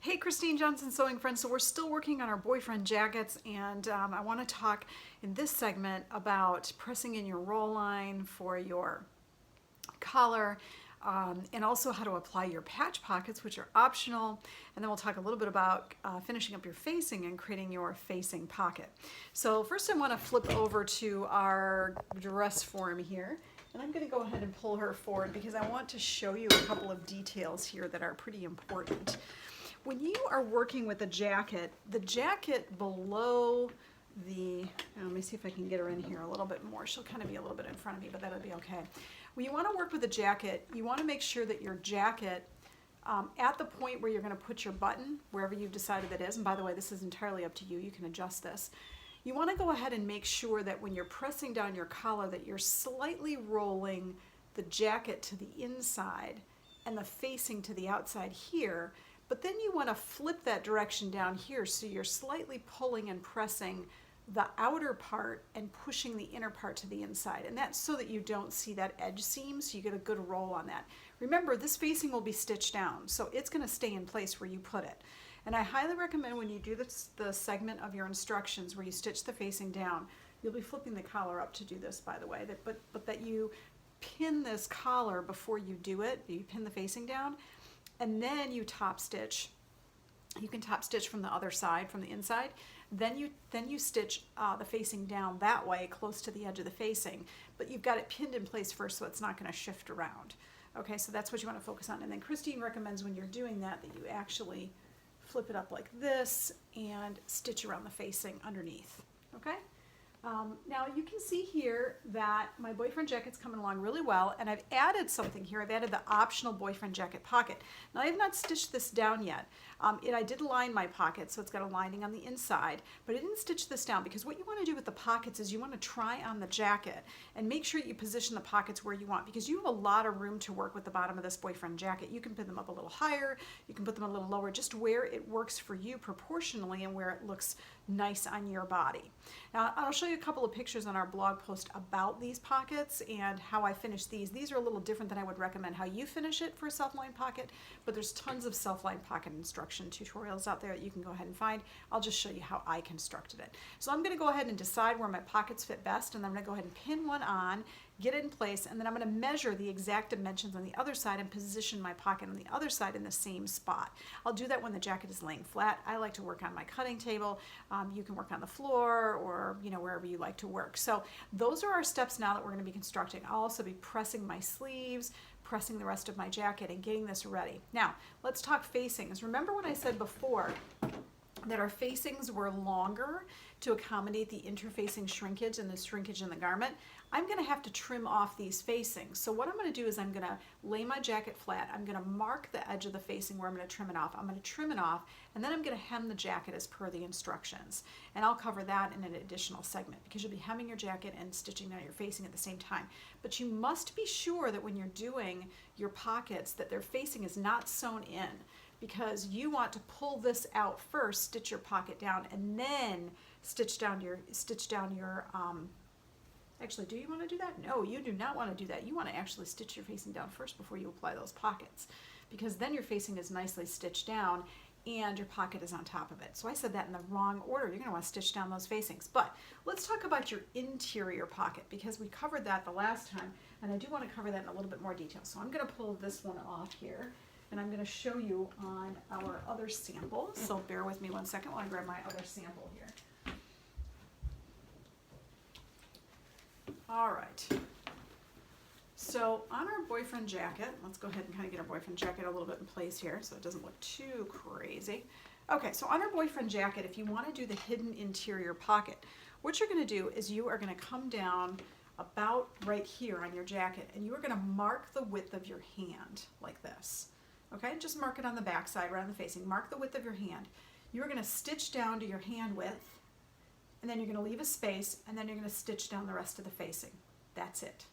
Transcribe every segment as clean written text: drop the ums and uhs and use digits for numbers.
Hey, Christine Johnson Sewing Friends. So we're still working on our boyfriend jackets, and I want to talk in this segment about pressing in your roll line for your collar, and also how to apply your patch pockets, which are optional. And then we'll talk a little bit about finishing up your facing and creating your facing pocket. So first I want to flip over to our dress form here. And I'm going to go ahead and pull her forward because I want to show you a couple of details here that are pretty important. When you are working with the jacket below the, let me see if I can get her in here a little bit more. She'll kind of be a little bit in front of me, but that'll be okay. When you want to work with a jacket, you want to make sure that your jacket, at the point where you're going to put your button, wherever you've decided that is, and by the way, this is entirely up to you, you can adjust this. You want to go ahead and make sure that when you're pressing down your collar that you're slightly rolling the jacket to the inside and the facing to the outside here. But then you want to flip that direction down here so you're slightly pulling and pressing the outer part and pushing the inner part to the inside. And that's so that you don't see that edge seam, so you get a good roll on that. Remember, this facing will be stitched down, so it's going to stay in place where you put it. And I highly recommend when you do this, the segment of your instructions where you stitch the facing down, you'll be flipping the collar up to do this, by the way, but that you pin this collar before you do it, you pin the facing down, and then you top stitch. You can top stitch from the other side, from the inside. Then you stitch the facing down that way, close to the edge of the facing. But you've got it pinned in place first, so it's not going to shift around. Okay, so that's what you want to focus on. And then Christine recommends when you're doing that you actually flip it up like this and stitch around the facing underneath. Okay. Now you can see here that my boyfriend jacket's coming along really well, and I've added something here. I've added the optional boyfriend jacket pocket. Now I have not stitched this down yet. I did line my pocket, so it's got a lining on the inside, but I didn't stitch this down because what you want to do with the pockets is you want to try on the jacket and make sure you position the pockets where you want, because you have a lot of room to work with the bottom of this boyfriend jacket. You can pin them up a little higher, you can put them a little lower, just where it works for you proportionally and where it looks nice on your body. Now I'll show you a couple of pictures on our blog post about these pockets and how I finished these. These are a little different than I would recommend how you finish it for a self-lined pocket, but there's tons of self-lined pocket instruction tutorials out there that you can go ahead and find. I'll just show you how I constructed it. So I'm going to go ahead and decide where my pockets fit best, and then I'm going to go ahead and pin one on, get it in place, and then I'm going to measure the exact dimensions on the other side and position my pocket on the other side in the same spot. I'll do that when the jacket is laying flat. I like to work on my cutting table. You can work on the floor or wherever you like to work. So those are our steps now that we're going to be constructing. I'll also be pressing my sleeves, pressing the rest of my jacket, and getting this ready. Now let's talk facings. Remember what I said before, that our facings were longer to accommodate the interfacing shrinkage and the shrinkage in the garment. I'm going to have to trim off these facings. So what I'm going to do is I'm going to lay my jacket flat. I'm going to mark the edge of the facing where I'm going to trim it off. I'm going to trim it off, and then I'm going to hem the jacket as per the instructions. And I'll cover that in an additional segment because you'll be hemming your jacket and stitching down your facing at the same time. But you must be sure that when you're doing your pockets that their facing is not sewn in, because you want to pull this out first, stitch your pocket down, and then stitch down your actually, do you want to do that? No, you do not want to do that. You want to actually stitch your facing down first before you apply those pockets, because then your facing is nicely stitched down and your pocket is on top of it. So I said that in the wrong order. You're going to want to stitch down those facings. But let's talk about your interior pocket, because we covered that the last time, and I do want to cover that in a little bit more detail. So I'm going to pull this one off here, and I'm going to show you on our other sample. So bear with me one second while I grab my other sample here. All right. So on our boyfriend jacket, let's go ahead and kind of get our boyfriend jacket a little bit in place here so it doesn't look too crazy. Okay, so on our boyfriend jacket, if you want to do the hidden interior pocket, what you're going to do is you are going to come down about right here on your jacket, and you are going to mark the width of your hand like this. Okay, just mark it on the back side, right on the facing. Mark the width of your hand. You're going to stitch down to your hand width, and then you're going to leave a space, and then you're going to stitch down the rest of the facing. That's it.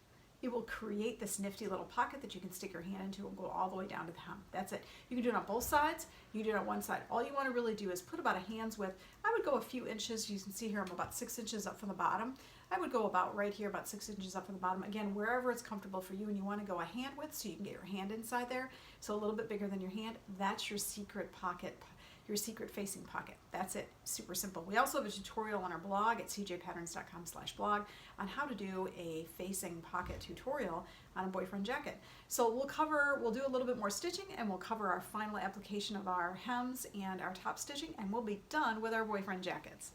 It will create this nifty little pocket that you can stick your hand into and go all the way down to the hem. That's it. You can do it on both sides. You can do it on one side. All you want to really do is put about a hand's width. I would go a few inches. You can see here I'm about 6 inches up from the bottom. I would go about right here, about 6 inches up from the bottom. Again, wherever it's comfortable for you, and you want to go a hand width so you can get your hand inside there. So a little bit bigger than your hand. That's your secret pocket your secret facing pocket. That's it, super simple. We also have a tutorial on our blog at cjpatterns.com/blog on how to do a facing pocket tutorial on a boyfriend jacket. So we'll do a little bit more stitching, and we'll cover our final application of our hems and our top stitching, and we'll be done with our boyfriend jackets.